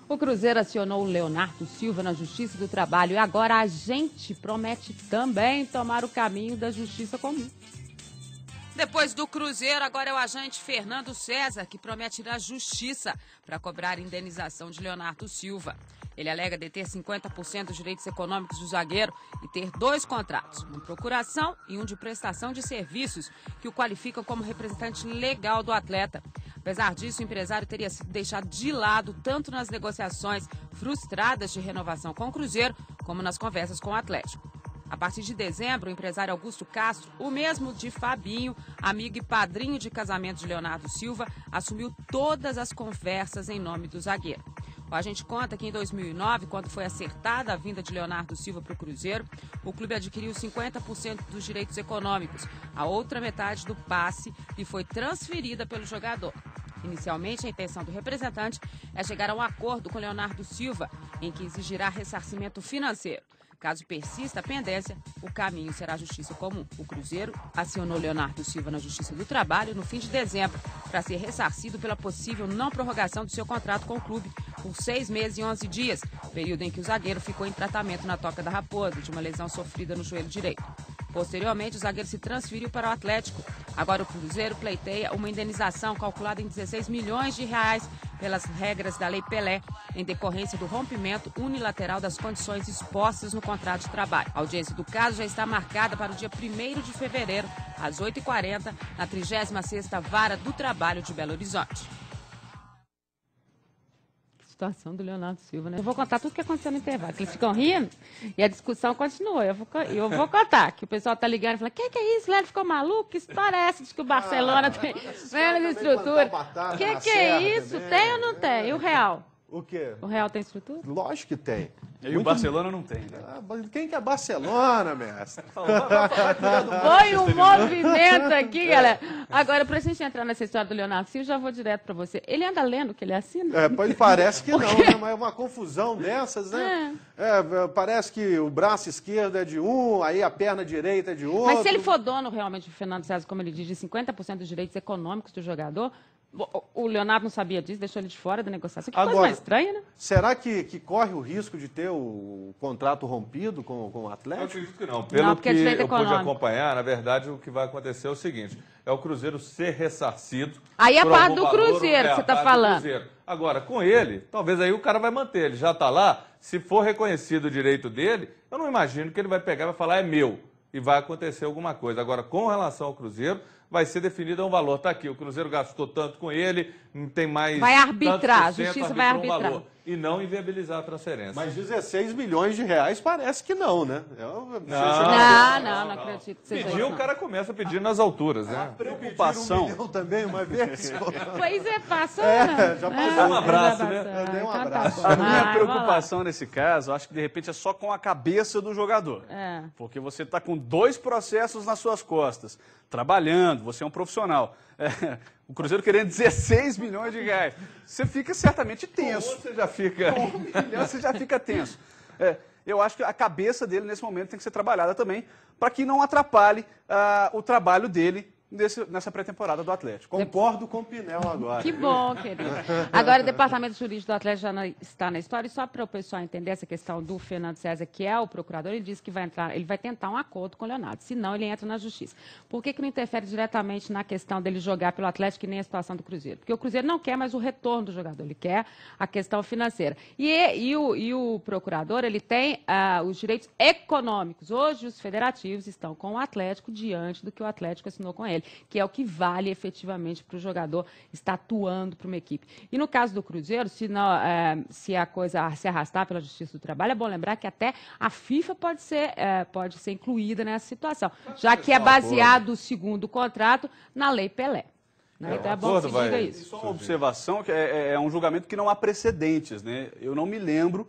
O Cruzeiro acionou o Leonardo Silva na Justiça do Trabalho e agora a gente promete também tomar o caminho da justiça comum. Depois do Cruzeiro, agora é o agente Fernando César que promete ir à justiça para cobrar indenização de Leonardo Silva. Ele alega deter 50% dos direitos econômicos do zagueiro e ter 2 contratos, um de procuração e um de prestação de serviços, que o qualificam como representante legal do atleta. Apesar disso, o empresário teria sido deixado de lado tanto nas negociações frustradas de renovação com o Cruzeiro, como nas conversas com o Atlético. A partir de dezembro, o empresário Augusto Castro, o mesmo de Fabinho, amigo e padrinho de casamento de Leonardo Silva, assumiu todas as conversas em nome do zagueiro. O agente conta que em 2009, quando foi acertada a vinda de Leonardo Silva para o Cruzeiro, o clube adquiriu 50% dos direitos econômicos, a outra metade do passe lhe foi transferida pelo jogador. Inicialmente, a intenção do representante é chegar a um acordo com Leonardo Silva, em que exigirá ressarcimento financeiro. Caso persista a pendência, o caminho será a justiça comum. O Cruzeiro acionou Leonardo Silva na Justiça do Trabalho no fim de dezembro para ser ressarcido pela possível não prorrogação do seu contrato com o clube por 6 meses e 11 dias, período em que o zagueiro ficou em tratamento na Toca da Raposa de uma lesão sofrida no joelho direito. Posteriormente, o zagueiro se transferiu para o Atlético. Agora o Cruzeiro pleiteia uma indenização calculada em 16 milhões de reais pelas regras da Lei Pelé, em decorrência do rompimento unilateral das condições expostas no contrato de trabalho. A audiência do caso já está marcada para o dia 1º de fevereiro, às 8h40, na 36ª Vara do Trabalho de Belo Horizonte. Situação do Leonardo Silva, né? Eu vou contar tudo o que aconteceu no intervalo, que eles ficam rindo e a discussão continua. Eu vou contar, que o pessoal tá ligando e fala, que é isso, Léo ficou maluco? Que história é essa? Diz que o Barcelona tem menos estrutura. Que é isso? Também. Tem ou não tem? E o Real? O quê? O Real tem estrutura? Lógico que tem. E o Barcelona não tem, né? Quem que é Barcelona, mestre? Foi um movimento aqui, galera. Agora, pra gente entrar nessa história do Leonardo Silva, já vou direto pra você. Ele anda lendo o que ele assina? Parece que não, né? Mas é uma confusão dessas, né? Parece que o braço esquerdo é de um, aí a perna direita é de outro. Mas se ele for dono realmente do Fernando César, como ele diz, de 50% dos direitos econômicos do jogador, o Leonardo não sabia disso, deixou ele de fora da negociação. Que coisa mais estranha, né? Será que corre o risco de ter o contrato rompido com o Atlético? Eu acredito que não. Pelo que eu pude acompanhar, na verdade, o que vai acontecer é o seguinte, é o Cruzeiro ser ressarcido. Aí é a parte do Cruzeiro que você está falando. Agora, com ele, talvez aí o cara vai manter, ele já está lá, se for reconhecido o direito dele, eu não imagino que ele vai pegar e vai falar, é meu, e vai acontecer alguma coisa. Agora, com relação ao Cruzeiro, vai ser definido um valor. Está aqui, o Cruzeiro gastou tanto com ele, não tem mais... Vai arbitrar, a justiça vai arbitrar. Valor, e não inviabilizar a transferência. Mas 16 milhões de reais parece que não, né? Não acredito que seja Pediu, isso. O cara começa a pedir nas alturas, né? A preocupação... 1 milhão também, uma vez. Pois é, passou, né? Já passou. Um abraço, né? Eu dei um abraço. A minha preocupação nesse caso, acho que de repente é só com a cabeça do jogador. Porque você está com 2 processos nas suas costas, trabalhando, você é um profissional. O Cruzeiro querendo 16 milhões de reais. Você fica certamente tenso. Você já fica... Com 1 milhão você já fica tenso. Eu acho que a cabeça dele nesse momento tem que ser trabalhada também, para que não atrapalhe o trabalho dele nessa pré-temporada do Atlético. Concordo com o Pinel agora. Que bom, querido. Agora, o Departamento Jurídico do Atlético já está na história. E só para o pessoal entender essa questão do Fernando César, que é o procurador, ele disse que ele vai tentar um acordo com o Leonardo. Senão, ele entra na justiça. Por que não interfere diretamente na questão dele jogar pelo Atlético e nem a situação do Cruzeiro? Porque o Cruzeiro não quer mais o retorno do jogador, ele quer a questão financeira. E o procurador, ele tem os direitos econômicos. Hoje, os federativos estão com o Atlético diante do que o Atlético assinou com ele, que é o que vale efetivamente para o jogador estar atuando para uma equipe. E no caso do Cruzeiro, se a coisa se arrastar pela Justiça do Trabalho, é bom lembrar que até a FIFA pode ser incluída nessa situação, já que é baseado o segundo contrato na Lei Pelé. Né? Então é bom que se diga isso. Só uma observação, que é um julgamento que não há precedentes, né? Eu não me lembro,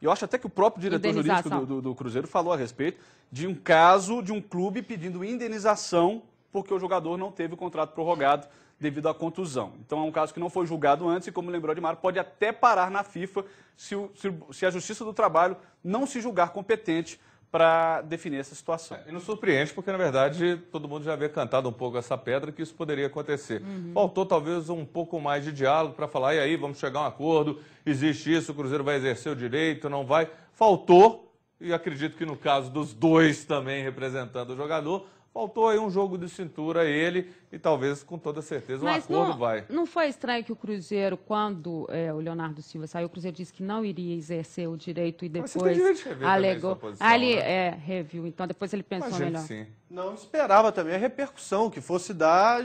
eu acho até que o próprio diretor jurídico do Cruzeiro falou a respeito de um caso de um clube pedindo indenização porque o jogador não teve o contrato prorrogado devido à contusão. Então é um caso que não foi julgado antes e, como lembrou Edmar, pode até parar na FIFA se a Justiça do Trabalho não se julgar competente para definir essa situação. E não surpreende porque, na verdade, todo mundo já havia cantado um pouco essa pedra que isso poderia acontecer. Faltou talvez um pouco mais de diálogo para falar, e aí, vamos chegar a um acordo, existe isso, o Cruzeiro vai exercer o direito, não vai. Faltou, e acredito que no caso dos dois também representando o jogador, faltou aí um jogo de cintura a ele e talvez, com toda certeza, um acordo vai. Não foi estranho que o Cruzeiro, quando o Leonardo Silva saiu, o Cruzeiro disse que não iria exercer o direito e depois alegou. Aí ele reviu, então depois ele pensou melhor. Sim. Não esperava também a repercussão que fosse dar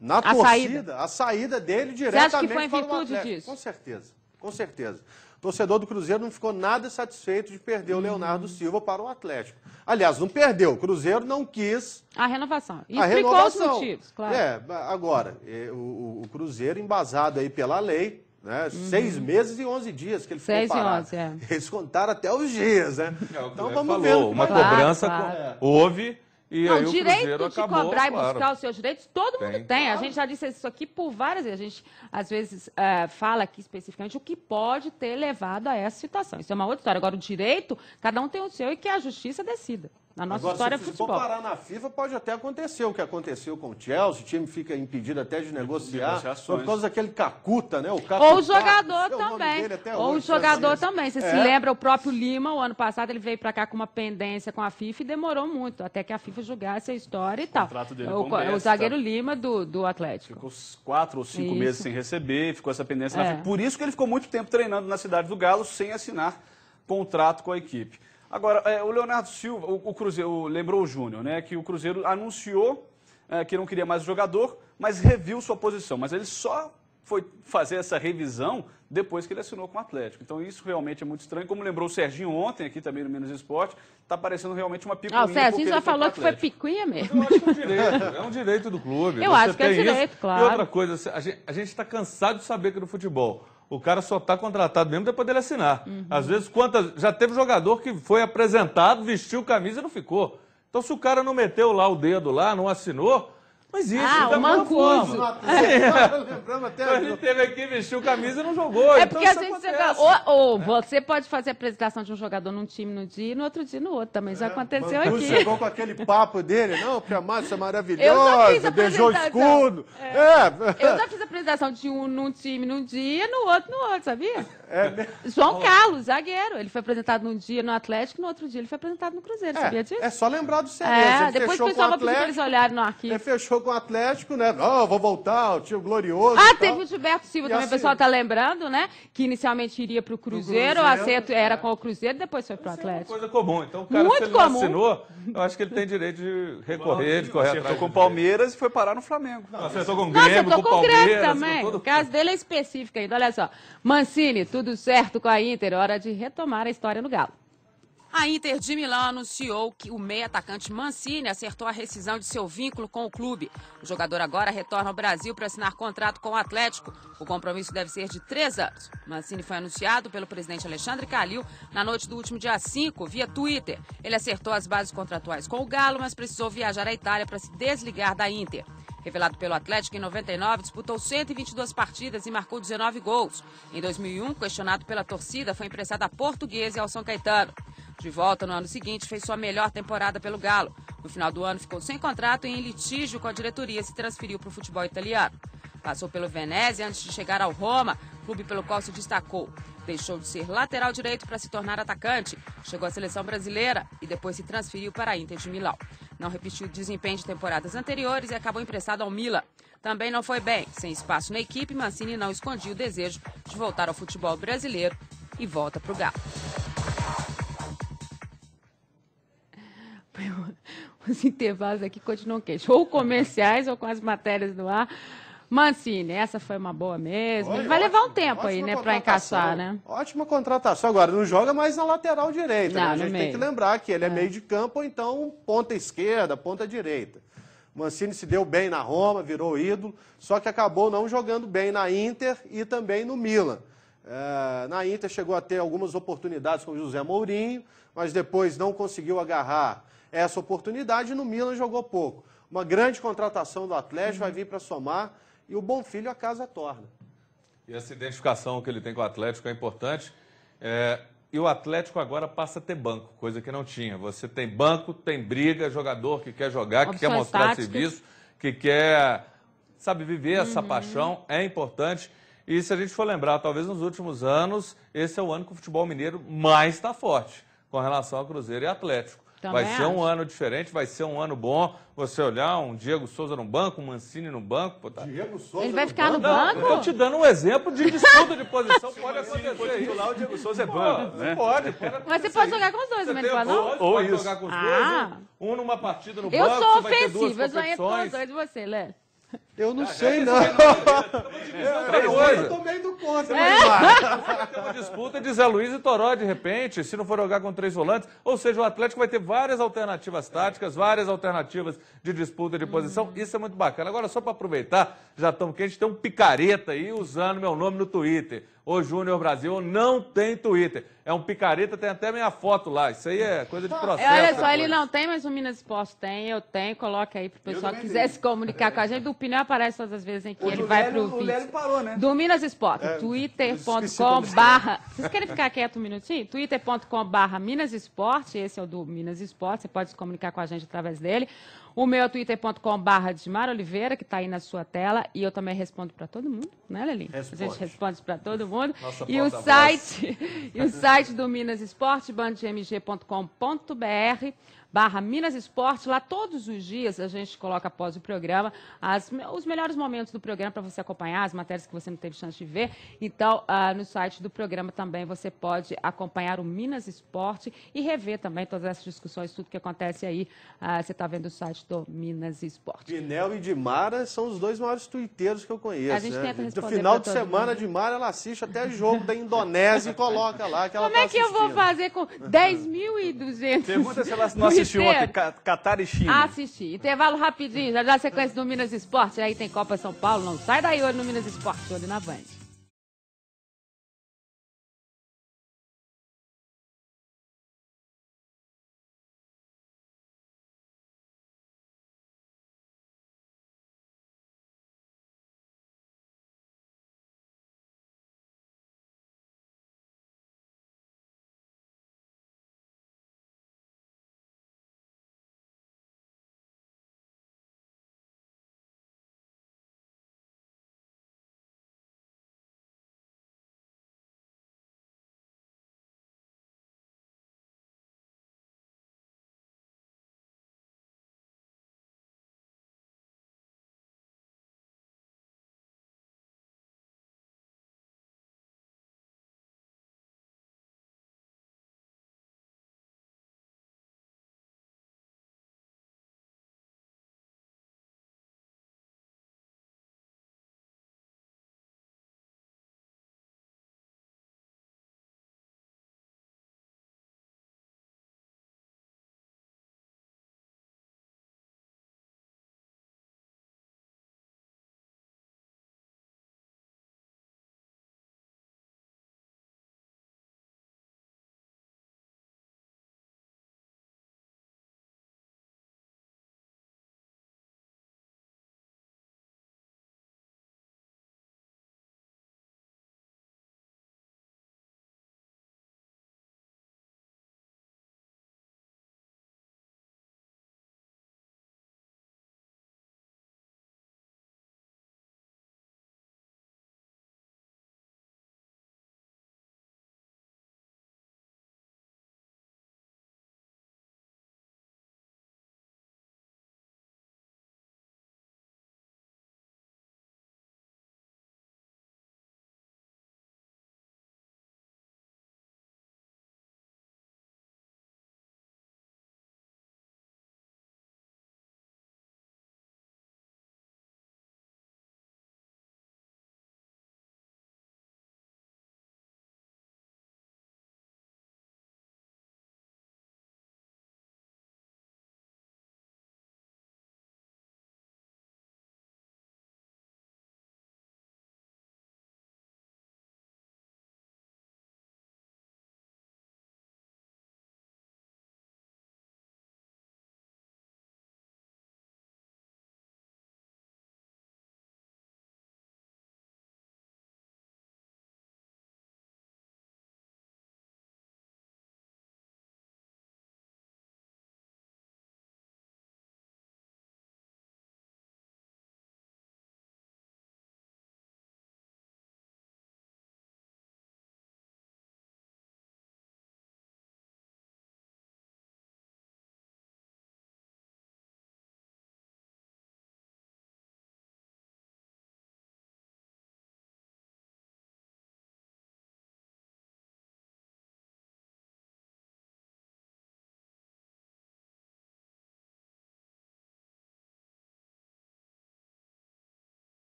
na torcida, a saída dele diretamente. Você acha que foi em virtude disso? Com certeza, com certeza. O torcedor do Cruzeiro não ficou nada satisfeito de perder o Leonardo Silva para o Atlético. Aliás, não perdeu, o Cruzeiro não quis a renovação. E explicou os motivos, claro. Agora, o Cruzeiro, embasado aí pela lei, né, 6 meses e 11 dias que ele ficou parado. 6 e 11, Eles contaram até os dias, né? Então vamos ver. Uma cobrança houve. E não, aí o direito de acabou, cobrar claro. e buscar os seus direitos, todo mundo tem. Claro. A gente já disse isso aqui por várias vezes. A gente, às vezes, fala aqui especificamente o que pode ter levado a essa situação. Isso é uma outra história. Agora, o direito, cada um tem o seu e que a justiça decida. Na nossa história é futebol. Se for parar na FIFA, pode até acontecer o que aconteceu com o Chelsea. O time fica impedido até de negociar por causa daquele Cacuta, né? Ou o jogador também. Ou o jogador também. Você se lembra, o próprio Lima, o ano passado, ele veio para cá com uma pendência com a FIFA e demorou muito, até que a FIFA julgasse a história e tal. O zagueiro Lima do Atlético. Ficou 4 ou 5 meses sem receber, ficou essa pendência na FIFA. Por isso que ele ficou muito tempo treinando na cidade do Galo sem assinar contrato com a equipe. Agora, o Leonardo Silva, o Cruzeiro, lembrou o Júnior, né, que o Cruzeiro anunciou que não queria mais o jogador, mas reviu sua posição. Mas ele só foi fazer essa revisão depois que ele assinou com o Atlético. Então isso realmente é muito estranho. Como lembrou o Serginho ontem, aqui também no Menos Esporte, está parecendo realmente uma picuinha. O Serginho já falou que foi picuinha mesmo. Eu acho que é um direito, é um direito do clube. Eu acho que é direito, claro. E outra coisa, a gente está cansado de saber que no futebol o cara só está contratado mesmo depois dele assinar. Às vezes, já teve jogador que foi apresentado, vestiu camisa e não ficou. Então, se o cara não meteu lá o dedo lá, não assinou, não existe. O Mancuso. Lembrando até a gente teve aqui, vestiu camisa e não jogou. É porque às vezes você pode fazer a apresentação de um jogador num time num dia e no outro dia no outro. Também já aconteceu aqui. Você chegou com aquele papo dele, não, porque a massa é maravilhosa, beijou o escudo. Eu já fiz a apresentação de um num time num dia, no outro, sabia? João Carlos, zagueiro. Ele foi apresentado num dia no Atlético, no outro dia ele foi apresentado no Cruzeiro. Sabia disso? É só lembrar do Cerezo. Depois o pessoal vai pedir pra eles olharem no arquivo. Ele fechou com o Atlético, né? Não, vou voltar, o tio glorioso. Teve o Gilberto Silva também, o pessoal tá lembrando, né? Que inicialmente iria pro Cruzeiro, o acerto era com o Cruzeiro, depois foi pro Atlético. É uma coisa comum. Então o cara, se ele não assinou, eu acho que ele tem direito de recorrer, de correr atrás. Acertou com o Palmeiras e foi parar no Flamengo. Acertou com o Grêmio, com o Palmeiras. Também. O caso dele é específico ainda. Olha só. Mancini, tudo certo com a Inter, hora de retomar a história no Galo. A Inter de Milão anunciou que o meio-atacante Mancini acertou a rescisão de seu vínculo com o clube. O jogador agora retorna ao Brasil para assinar contrato com o Atlético. O compromisso deve ser de 3 anos. Mancini foi anunciado pelo presidente Alexandre Calil na noite do último dia 5, via Twitter. Ele acertou as bases contratuais com o Galo, mas precisou viajar à Itália para se desligar da Inter. Revelado pelo Atlético em 99, disputou 122 partidas e marcou 19 gols. Em 2001, questionado pela torcida, foi emprestado à Portuguesa e ao São Caetano. De volta no ano seguinte, fez sua melhor temporada pelo Galo. No final do ano, ficou sem contrato e em litígio com a diretoria se transferiu para o futebol italiano. Passou pelo Venezia antes de chegar ao Roma, clube pelo qual se destacou. Deixou de ser lateral direito para se tornar atacante. Chegou à seleção brasileira e depois se transferiu para a Inter de Milão. Não repetiu o desempenho de temporadas anteriores e acabou emprestado ao Milan. Também não foi bem. Sem espaço na equipe, Mancini não escondia o desejo de voltar ao futebol brasileiro e volta para o Galo. Os intervalos aqui continuam quentes, ou comerciais ou com as matérias no ar. Mancini, essa foi uma boa mesmo. Ele vai levar um tempo aí, né, para encaixar, né? Ótima contratação. Agora, não joga mais na lateral direita, né? A gente tem que lembrar que ele é meio de campo, ou então ponta esquerda, ponta direita. Mancini se deu bem na Roma, virou ídolo, só que acabou não jogando bem na Inter e também no Milan. Na Inter chegou a ter algumas oportunidades com o José Mourinho, mas depois não conseguiu agarrar essa oportunidade e no Milan jogou pouco. Uma grande contratação do Atlético, vai vir para somar e o Bonfilho a casa torna. E essa identificação que ele tem com o Atlético é importante. E o Atlético agora passa a ter banco, coisa que não tinha. Você tem banco, tem briga, jogador que quer jogar, que quer mostrar serviço, que quer, sabe, viver essa paixão, é importante. E se a gente for lembrar, talvez nos últimos anos, esse é o ano que o futebol mineiro mais está forte, com relação ao Cruzeiro e Atlético. Vai ser um ano diferente, vai ser um ano bom. Você olhar um Diego Souza no banco, um Mancini no banco. Pô, tá. Diego Souza ele vai ficar no banco? Estou te dando um exemplo de disputa de posição. Pode acontecer isso. Lá o Diego Souza é banco, né? Pode Mas você pode jogar com os dois, não pode não? Pode jogar com os dois, um numa partida no banco. Eu sou vai ter duas ofensiva, eu sonhei com os competições. dois de você, Lé. Eu não sei, não. Eu tomei do conta, Vai ter uma disputa de Zé Luiz e Toró, de repente, se não for jogar com 3 volantes. Ou seja, o Atlético vai ter várias alternativas táticas, várias alternativas de disputa de posição. Isso é muito bacana. Agora, só para aproveitar, já estamos quentes, tem um picareta aí usando meu nome no Twitter. O Júnior Brasil não tem Twitter. É um picareta, tem até minha foto lá. Isso aí é coisa de processo. Olha só, ele não tem, mas o Minas Esporte tem, eu tenho. Coloca aí pro pessoal que quiser se comunicar com a gente. Do Opinião aparece todas as vezes em que ele vai pro vídeo. O Lélio parou, né? Do Minas Esporte, twitter.com/... Vocês querem ficar quieto um minutinho? twitter.com/Minas Esporte, esse é o do Minas Esporte, você pode se comunicar com a gente através dele. O meu é twitter.com/Edmar Oliveira, que está aí na sua tela, e eu também respondo para todo mundo, né, Lelinho? A gente responde para todo mundo. E o site do Minas Esporte, bandmg.com.br/Minas Esporte. Lá todos os dias a gente coloca após o programa os melhores momentos do programa para você acompanhar, as matérias que você não teve chance de ver. Então, no site do programa também você pode acompanhar o Minas Esporte e rever também todas essas discussões, tudo que acontece aí. Você está vendo o site do Minas Esporte. Vinel e Dimara são os dois maiores tuiteiros que eu conheço. A gente tenta responder. No final de semana, a Dimara, ela assiste até jogo da Indonésia e coloca lá que ela Como é que eu vou fazer com 10.200? Pergunta se ela não assistiu ontem, Catar e China. Assisti. Intervalo rapidinho, já dá a sequência do Minas Esporte. Aí tem Copa São Paulo, não sai daí olho no Minas Esporte, olho na Band.